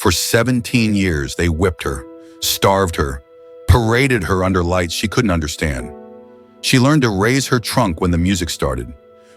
For 17 years, they whipped her, starved her, paraded her under lights she couldn't understand. She learned to raise her trunk when the music started,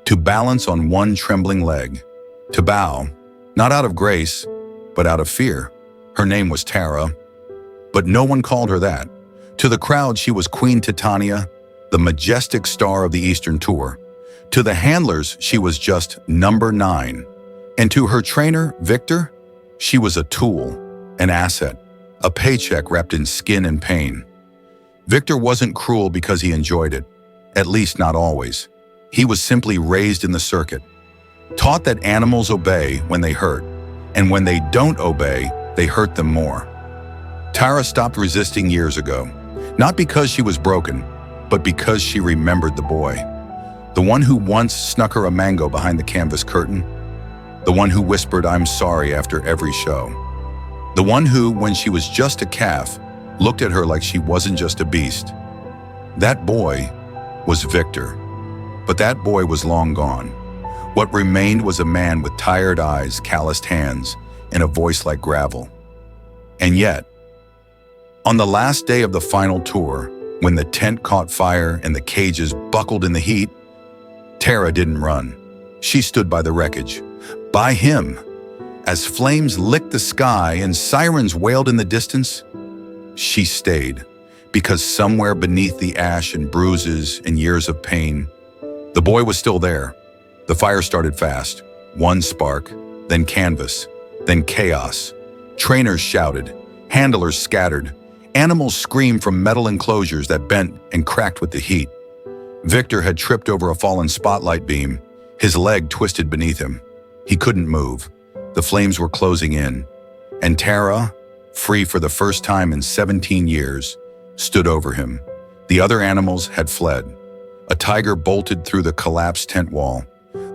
to balance on one trembling leg, to bow, not out of grace, but out of fear. Her name was Tara, but no one called her that. To the crowd, she was Queen Titania, the majestic star of the Eastern Tour. To the handlers, she was just number 9. And to her trainer, Victor, she was a tool, an asset, a paycheck wrapped in skin and pain. Victor wasn't cruel because he enjoyed it, at least not always. He was simply raised in the circuit, taught that animals obey when they hurt, and when they don't obey, they hurt them more. Tara stopped resisting years ago, not because she was broken, but because she remembered the boy. The one who once snuck her a mango behind the canvas curtain. The one who whispered, "I'm sorry," after every show. The one who, when she was just a calf, looked at her like she wasn't just a beast. That boy was Victor. But that boy was long gone. What remained was a man with tired eyes, calloused hands, and a voice like gravel. And yet, on the last day of the final tour, when the tent caught fire and the cages buckled in the heat, Tara didn't run. She stood by the wreckage, by him. As flames licked the sky and sirens wailed in the distance, she stayed, because somewhere beneath the ash and bruises and years of pain, the boy was still there. The fire started fast. One spark, then canvas, then chaos. Trainers shouted, handlers scattered, animals screamed from metal enclosures that bent and cracked with the heat. Victor had tripped over a fallen spotlight beam, his leg twisted beneath him. He couldn't move. The flames were closing in, and Tara, free for the first time in 17 years, stood over him. The other animals had fled. A tiger bolted through the collapsed tent wall.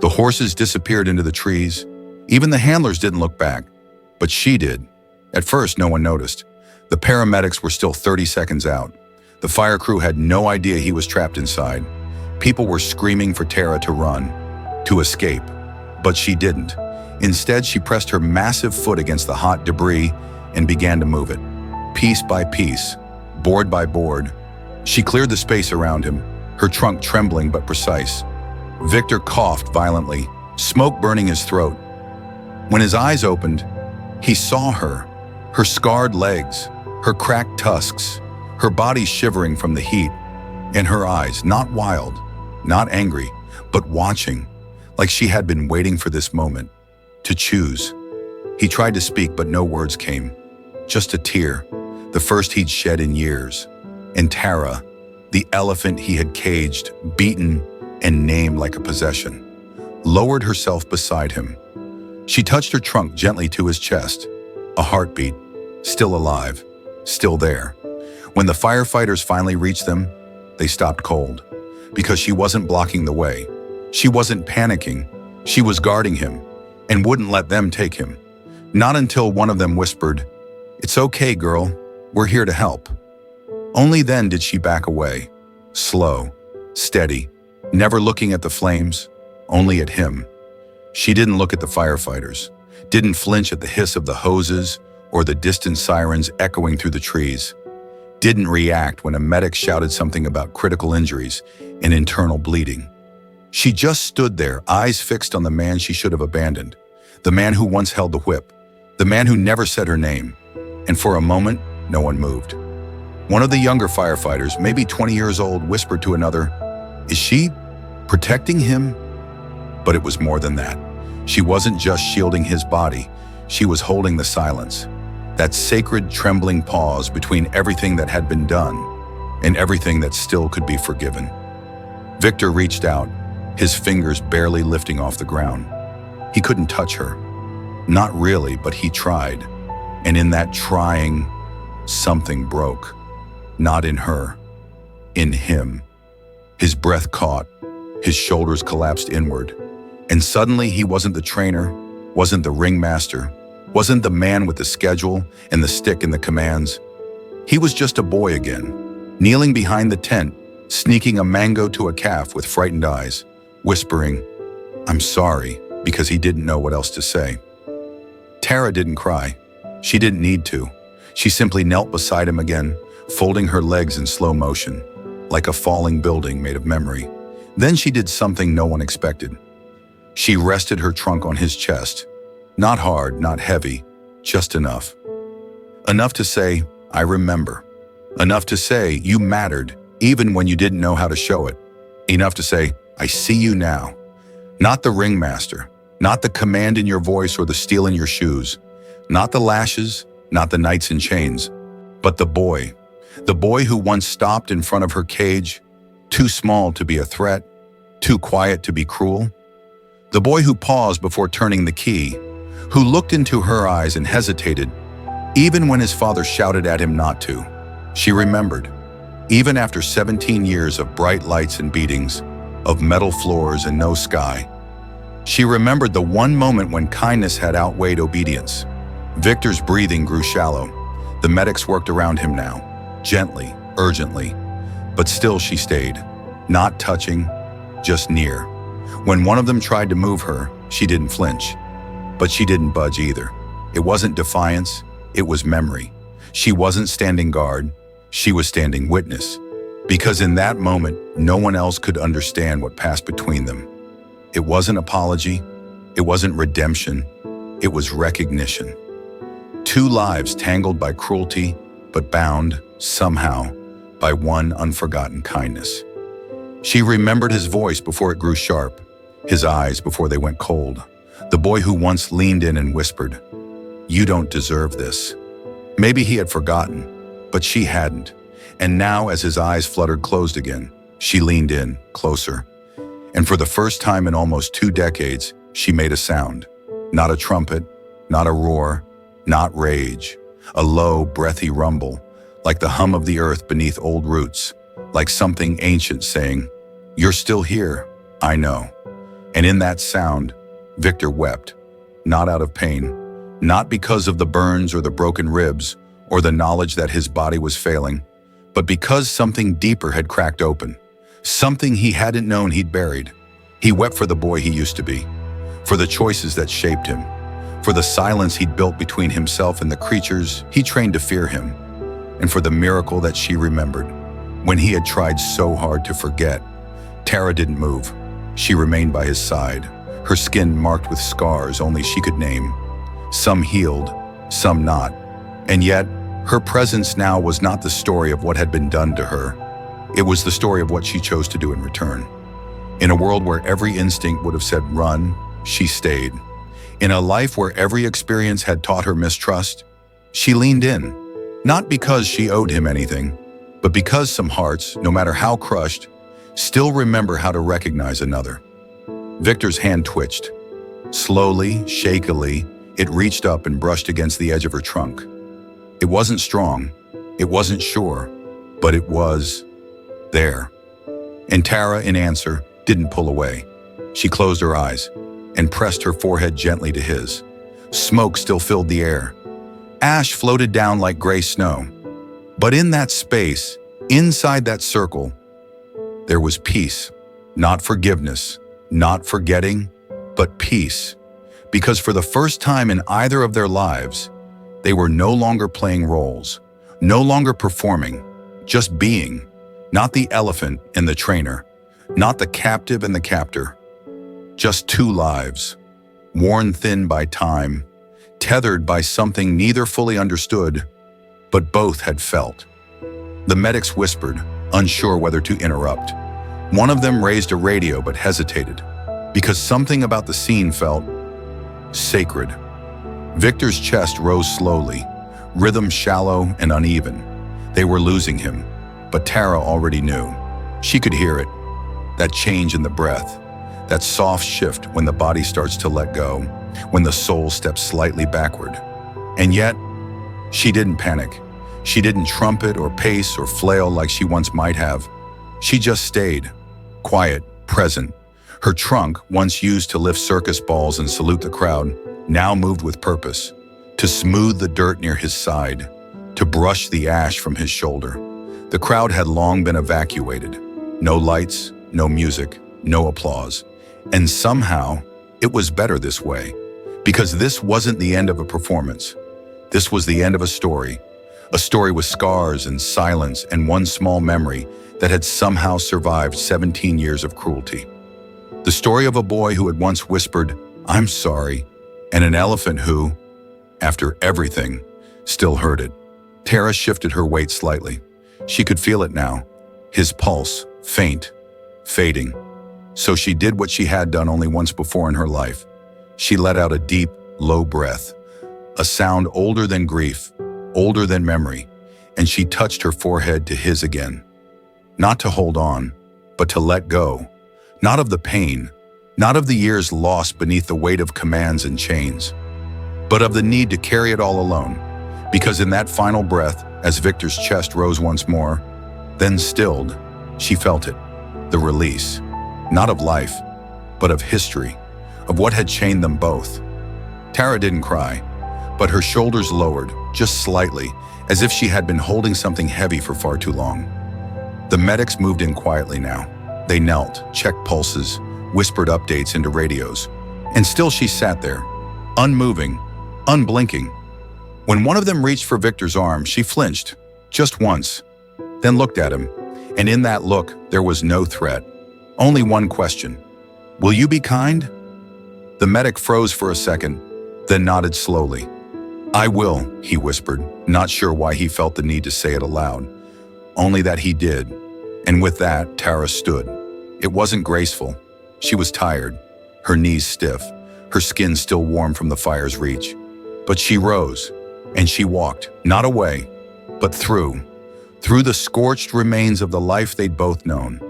The horses disappeared into the trees. Even the handlers didn't look back, but she did. At first, no one noticed. The paramedics were still 30 seconds out. The fire crew had no idea he was trapped inside. People were screaming for Tara to run, to escape, but she didn't. Instead, she pressed her massive foot against the hot debris and began to move it. Piece by piece, board by board, she cleared the space around him, her trunk trembling but precise. Victor coughed violently, smoke burning his throat. When his eyes opened, he saw her scarred legs, her cracked tusks, her body shivering from the heat, and her eyes, not wild, not angry, but watching, like she had been waiting for this moment, to choose. He tried to speak, but no words came. Just a tear, the first he'd shed in years. And Tara, the elephant he had caged, beaten, and named like a possession, lowered herself beside him. She touched her trunk gently to his chest, a heartbeat, still alive, still there. When the firefighters finally reached them, they stopped cold, because she wasn't blocking the way. She wasn't panicking. She was guarding him and wouldn't let them take him. Not until one of them whispered, "It's okay, girl. We're here to help." Only then did she back away, slow, steady, never looking at the flames, only at him. She didn't look at the firefighters, didn't flinch at the hiss of the hoses or the distant sirens echoing through the trees, didn't react when a medic shouted something about critical injuries and internal bleeding. She just stood there, eyes fixed on the man she should have abandoned, the man who once held the whip, the man who never said her name. And for a moment, no one moved. One of the younger firefighters, maybe 20 years old, whispered to another, "Is she protecting him?" But it was more than that. She wasn't just shielding his body, she was holding the silence. That sacred, trembling pause between everything that had been done and everything that still could be forgiven. Victor reached out, his fingers barely lifting off the ground. He couldn't touch her. Not really, but he tried. And in that trying, something broke. Not in her, in him. His breath caught, his shoulders collapsed inward. And suddenly he wasn't the trainer, wasn't the ringmaster, wasn't the man with the schedule and the stick and the commands. He was just a boy again, kneeling behind the tent, sneaking a mango to a calf with frightened eyes, whispering, "I'm sorry," because he didn't know what else to say. Tara didn't cry. She didn't need to. She simply knelt beside him again, folding her legs in slow motion, like a falling building made of memory. Then she did something no one expected. She rested her trunk on his chest. Not hard, not heavy, just enough. Enough to say, I remember. Enough to say, you mattered, even when you didn't know how to show it. Enough to say, I see you now. Not the ringmaster, not the command in your voice or the steel in your shoes, not the lashes, not the knights in chains, but the boy who once stopped in front of her cage, too small to be a threat, too quiet to be cruel. The boy who paused before turning the key, who looked into her eyes and hesitated, even when his father shouted at him not to. She remembered, even after 17 years of bright lights and beatings, of metal floors and no sky. She remembered the one moment when kindness had outweighed obedience. Victor's breathing grew shallow. The medics worked around him now, gently, urgently, but still she stayed, not touching, just near. When one of them tried to move her, she didn't flinch, but she didn't budge either. It wasn't defiance, it was memory. She wasn't standing guard, she was standing witness, because in that moment, no one else could understand what passed between them. It wasn't apology, it wasn't redemption, it was recognition. Two lives tangled by cruelty, but bound, somehow, by one unforgotten kindness. She remembered his voice before it grew sharp, his eyes before they went cold, the boy who once leaned in and whispered, "You don't deserve this." Maybe he had forgotten, but she hadn't. And now, as his eyes fluttered closed again, she leaned in, closer. And for the first time in almost 2 decades, she made a sound. Not a trumpet, not a roar, not rage. A low, breathy rumble, like the hum of the earth beneath old roots, like something ancient saying, "You're still here, I know." And in that sound, Victor wept, not out of pain, not because of the burns or the broken ribs, or the knowledge that his body was failing, but because something deeper had cracked open, something he hadn't known he'd buried. He wept for the boy he used to be, for the choices that shaped him, for the silence he'd built between himself and the creatures he trained to fear him, and for the miracle that she remembered. When he had tried so hard to forget, Tara didn't move. She remained by his side, her skin marked with scars only she could name, some healed, some not. And yet, her presence now was not the story of what had been done to her. It was the story of what she chose to do in return. In a world where every instinct would have said run, she stayed. In a life where every experience had taught her mistrust, she leaned in. Not because she owed him anything, but because some hearts, no matter how crushed, still remember how to recognize another. Victor's hand twitched. Slowly, shakily, it reached up and brushed against the edge of her trunk. It wasn't strong, it wasn't sure, but it was there. And Tara, in answer, didn't pull away. She closed her eyes and pressed her forehead gently to his. Smoke still filled the air. Ash floated down like gray snow. But in that space, inside that circle, there was peace. Not forgiveness, not forgetting, but peace. Because for the first time in either of their lives, they were no longer playing roles, no longer performing, just being. Not the elephant and the trainer, not the captive and the captor. Just 2 lives, worn thin by time, tethered by something neither fully understood, but both had felt. The medics whispered, unsure whether to interrupt. One of them raised a radio but hesitated, because something about the scene felt sacred. Victor's chest rose slowly, rhythm shallow and uneven. They were losing him, but Tara already knew. She could hear it, that change in the breath, that soft shift when the body starts to let go, when the soul steps slightly backward. And yet, she didn't panic. She didn't trumpet or pace or flail like she once might have. She just stayed, quiet, present. Her trunk, once used to lift circus balls and salute the crowd, now moved with purpose, to smooth the dirt near his side, to brush the ash from his shoulder. The crowd had long been evacuated. No lights, no music, no applause. And somehow, it was better this way, because this wasn't the end of a performance. This was the end of a story with scars and silence and one small memory that had somehow survived 17 years of cruelty. The story of a boy who had once whispered, "I'm sorry," and an elephant who, after everything, still heard it. Tara shifted her weight slightly. She could feel it now, his pulse, faint, fading. So she did what she had done only once before in her life. She let out a deep, low breath, a sound older than grief, older than memory, and she touched her forehead to his again. Not to hold on, but to let go. Not of the pain, not of the years lost beneath the weight of commands and chains, but of the need to carry it all alone. Because in that final breath, as Victor's chest rose once more, then stilled, she felt it, the release, not of life, but of history, of what had chained them both. Tara didn't cry, but her shoulders lowered, just slightly, as if she had been holding something heavy for far too long. The medics moved in quietly now. They knelt, checked pulses, whispered updates into radios, and still she sat there, unmoving, unblinking. When one of them reached for Victor's arm, she flinched, just once, then looked at him, and in that look, there was no threat, only one question. "Will you be kind?" The medic froze for a second, then nodded slowly. "I will," he whispered, not sure why he felt the need to say it aloud, only that he did. And with that, Tara stood. It wasn't graceful. She was tired, her knees stiff, her skin still warm from the fire's reach. But she rose, and she walked, not away, but through the scorched remains of the life they'd both known,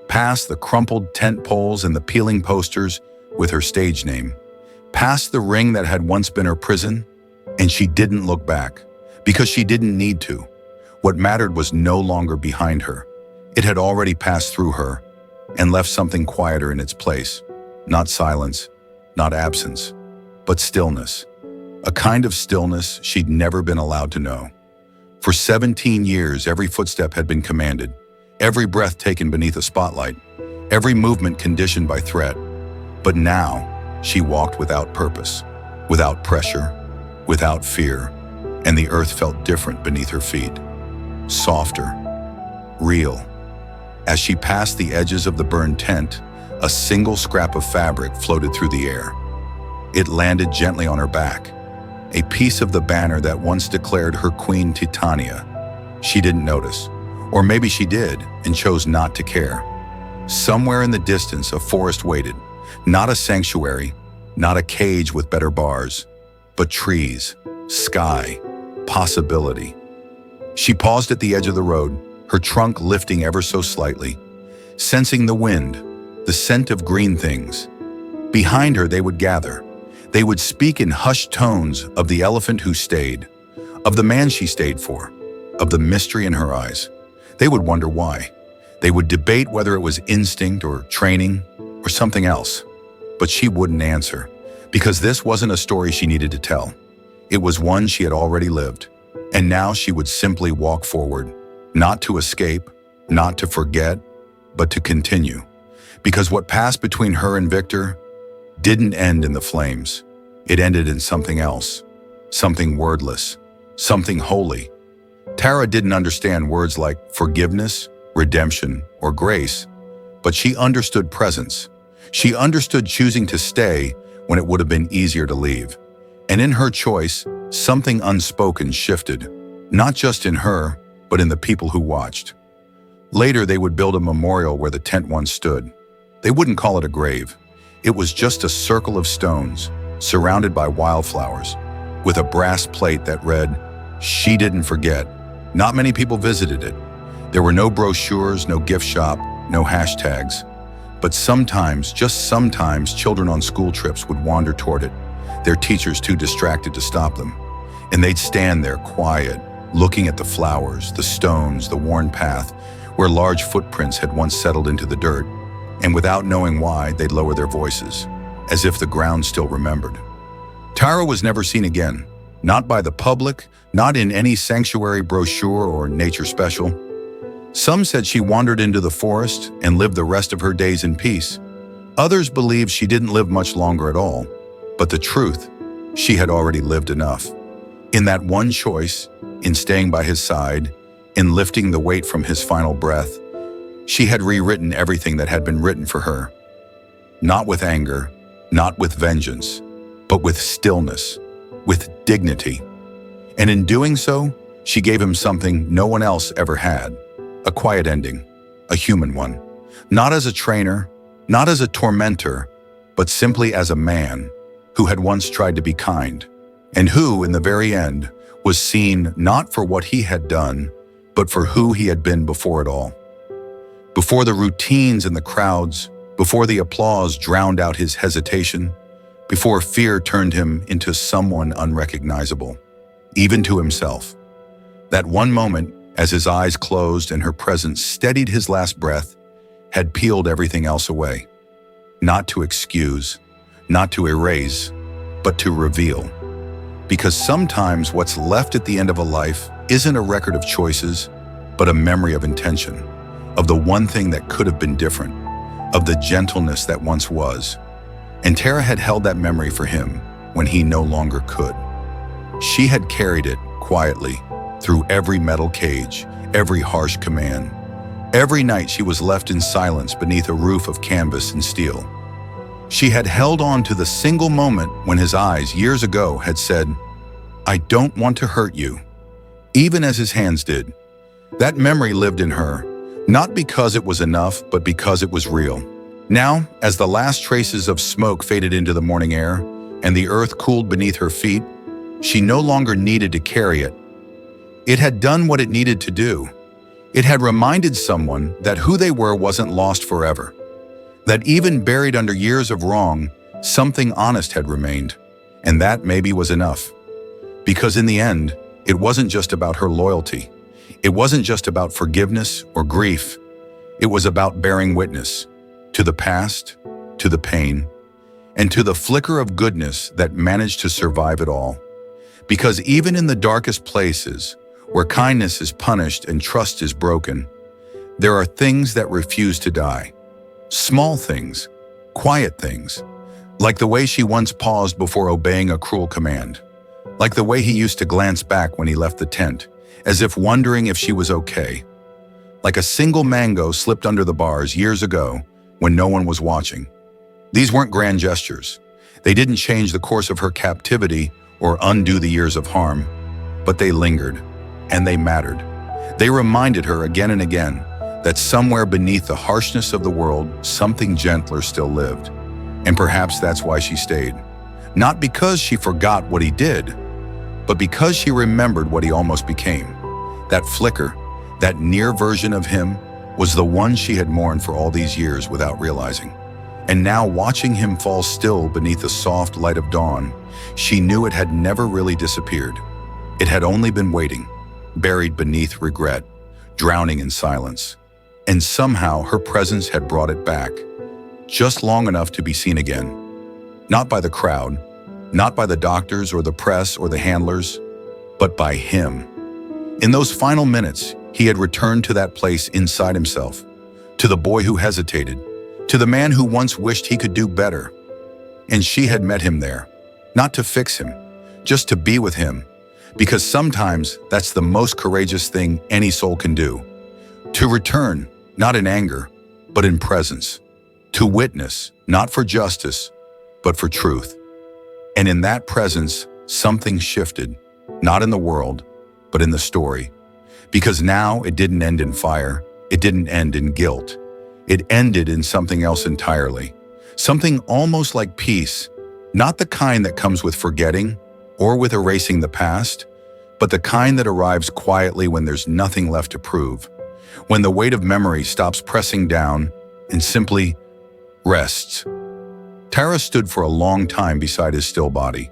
past the crumpled tent poles and the peeling posters with her stage name, past the ring that had once been her prison, and she didn't look back, because she didn't need to. What mattered was no longer behind her. It had already passed through her and left something quieter in its place. Not silence, not absence, but stillness. A kind of stillness she'd never been allowed to know. For 17 years, every footstep had been commanded, every breath taken beneath a spotlight, every movement conditioned by threat. But now, she walked without purpose, without pressure, without fear, and the earth felt different beneath her feet. Softer, real. As she passed the edges of the burned tent, a single scrap of fabric floated through the air. It landed gently on her back, a piece of the banner that once declared her Queen Titania. She didn't notice, or maybe she did and chose not to care. Somewhere in the distance, a forest waited, not a sanctuary, not a cage with better bars, but trees, sky, possibility. She paused at the edge of the road, her trunk lifting ever so slightly, sensing the wind, the scent of green things. Behind her they would gather. They would speak in hushed tones of the elephant who stayed, of the man she stayed for, of the mystery in her eyes. They would wonder why. They would debate whether it was instinct or training or something else. But she wouldn't answer, because this wasn't a story she needed to tell. It was one she had already lived, and now she would simply walk forward, not to escape, not to forget, but to continue. Because what passed between her and Victor didn't end in the flames. It ended in something else, something wordless, something holy. Tara didn't understand words like forgiveness, redemption, or grace, but she understood presence. She understood choosing to stay when it would have been easier to leave. And in her choice, something unspoken shifted, not just in her, but in the people who watched. Later, they would build a memorial where the tent once stood. They wouldn't call it a grave. It was just a circle of stones, surrounded by wildflowers, with a brass plate that read, "She didn't forget." Not many people visited it. There were no brochures, no gift shop, no hashtags. But sometimes, just sometimes, children on school trips would wander toward it, their teachers too distracted to stop them. And they'd stand there quiet, looking at the flowers, the stones, the worn path, where large footprints had once settled into the dirt. And without knowing why, they'd lower their voices, as if the ground still remembered. Tara was never seen again, not by the public, not in any sanctuary brochure or nature special. Some said she wandered into the forest and lived the rest of her days in peace. Others believed she didn't live much longer at all. But the truth, she had already lived enough. In that one choice, in staying by his side, in lifting the weight from his final breath, she had rewritten everything that had been written for her. Not with anger, not with vengeance, but with stillness, with dignity. And in doing so, she gave him something no one else ever had, a quiet ending, a human one. Not as a trainer, not as a tormentor, but simply as a man who had once tried to be kind, and who, in the very end, was seen not for what he had done, but for who he had been before it all. Before the routines and the crowds, before the applause drowned out his hesitation, before fear turned him into someone unrecognizable, even to himself. That one moment, as his eyes closed and her presence steadied his last breath, had peeled everything else away. Not to excuse, not to erase, but to reveal. Because sometimes what's left at the end of a life isn't a record of choices, but a memory of intention, of the one thing that could have been different, of the gentleness that once was. And Tara had held that memory for him when he no longer could. She had carried it quietly through every metal cage, every harsh command. Every night she was left in silence beneath a roof of canvas and steel. She had held on to the single moment when his eyes, years ago, had said, "I don't want to hurt you," even as his hands did. That memory lived in her, not because it was enough, but because it was real. Now, as the last traces of smoke faded into the morning air and the earth cooled beneath her feet, she no longer needed to carry it. It had done what it needed to do. It had reminded someone that who they were wasn't lost forever. That even buried under years of wrong, something honest had remained, and that maybe was enough. Because in the end, it wasn't just about her loyalty. It wasn't just about forgiveness or grief. It was about bearing witness to the past, to the pain, and to the flicker of goodness that managed to survive it all. Because even in the darkest places, where kindness is punished and trust is broken, there are things that refuse to die. Small things, quiet things, like the way she once paused before obeying a cruel command, like the way he used to glance back when he left the tent, as if wondering if she was okay, like a single mango slipped under the bars years ago when no one was watching. These weren't grand gestures. They didn't change the course of her captivity or undo the years of harm, but they lingered, and they mattered. They reminded her again and again that somewhere beneath the harshness of the world, something gentler still lived. And perhaps that's why she stayed. Not because she forgot what he did, but because she remembered what he almost became. That flicker, that near version of him, was the one she had mourned for all these years without realizing. And now, watching him fall still beneath the soft light of dawn, she knew it had never really disappeared. It had only been waiting, buried beneath regret, drowning in silence. And somehow her presence had brought it back, just long enough to be seen again. Not by the crowd, not by the doctors or the press or the handlers, but by him. In those final minutes, he had returned to that place inside himself, to the boy who hesitated, to the man who once wished he could do better. And she had met him there, not to fix him, just to be with him, because sometimes that's the most courageous thing any soul can do. To return, not in anger, but in presence. To witness, not for justice, but for truth. And in that presence, something shifted, not in the world, but in the story. Because now it didn't end in fire, it didn't end in guilt. It ended in something else entirely. Something almost like peace, not the kind that comes with forgetting or with erasing the past, but the kind that arrives quietly when there's nothing left to prove. When the weight of memory stops pressing down and simply rests. Tara stood for a long time beside his still body.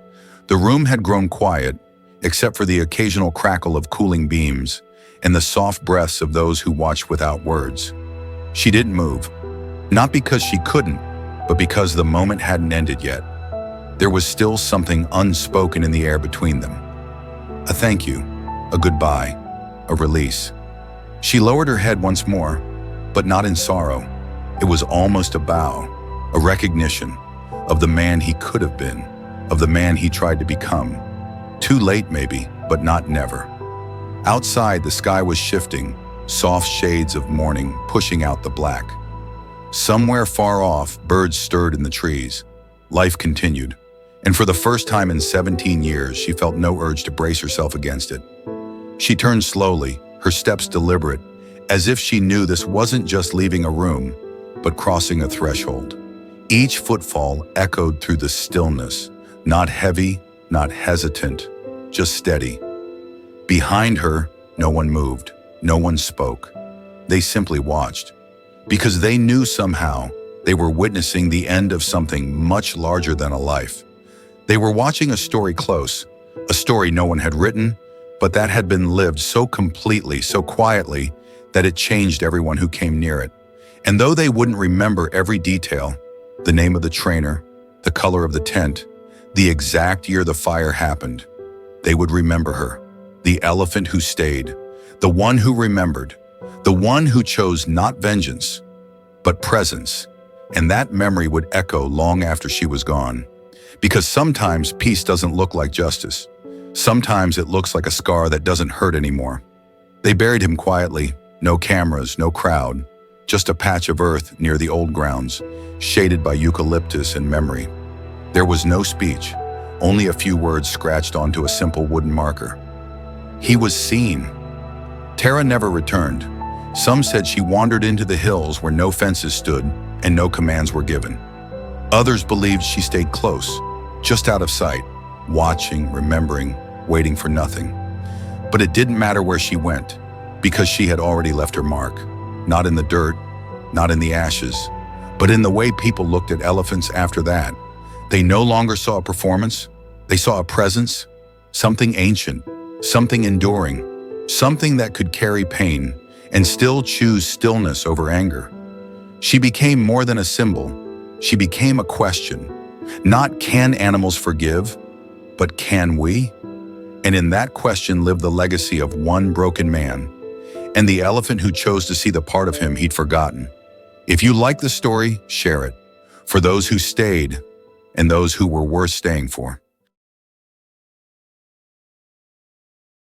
The room had grown quiet, except for the occasional crackle of cooling beams and the soft breaths of those who watched without words. She didn't move, not because she couldn't, but because the moment hadn't ended yet. There was still something unspoken in the air between them. A thank you, a goodbye, a release. She lowered her head once more, but not in sorrow. It was almost a bow, a recognition of the man he could have been, of the man he tried to become. Too late, maybe, but not never. Outside, the sky was shifting, soft shades of morning pushing out the black. Somewhere far off, birds stirred in the trees. Life continued, and for the first time in 17 years, she felt no urge to brace herself against it. She turned slowly, her steps deliberate, as if she knew this wasn't just leaving a room, but crossing a threshold. Each footfall echoed through the stillness, not heavy, not hesitant, just steady. Behind her, no one moved, no one spoke. They simply watched, because they knew somehow they were witnessing the end of something much larger than a life. They were watching a story close, a story no one had written, but that had been lived so completely, so quietly, that it changed everyone who came near it. And though they wouldn't remember every detail, the name of the trainer, the color of the tent, the exact year the fire happened, they would remember her, the elephant who stayed, the one who remembered, the one who chose not vengeance, but presence. And that memory would echo long after she was gone. Because sometimes peace doesn't look like justice. Sometimes it looks like a scar that doesn't hurt anymore. They buried him quietly, no cameras, no crowd, just a patch of earth near the old grounds, shaded by eucalyptus and memory. There was no speech, only a few words scratched onto a simple wooden marker. He was seen. Tara never returned. Some said she wandered into the hills where no fences stood and no commands were given. Others believed she stayed close, just out of sight, watching, remembering, waiting for nothing. But it didn't matter where she went, because she had already left her mark, not in the dirt, not in the ashes, but in the way people looked at elephants after that. They no longer saw a performance, they saw a presence, something ancient, something enduring, something that could carry pain and still choose stillness over anger. She became more than a symbol, she became a question. Not can animals forgive, but can we? And in that question lived the legacy of one broken man, and the elephant who chose to see the part of him he'd forgotten. If you like the story, share it. For those who stayed, and those who were worth staying for.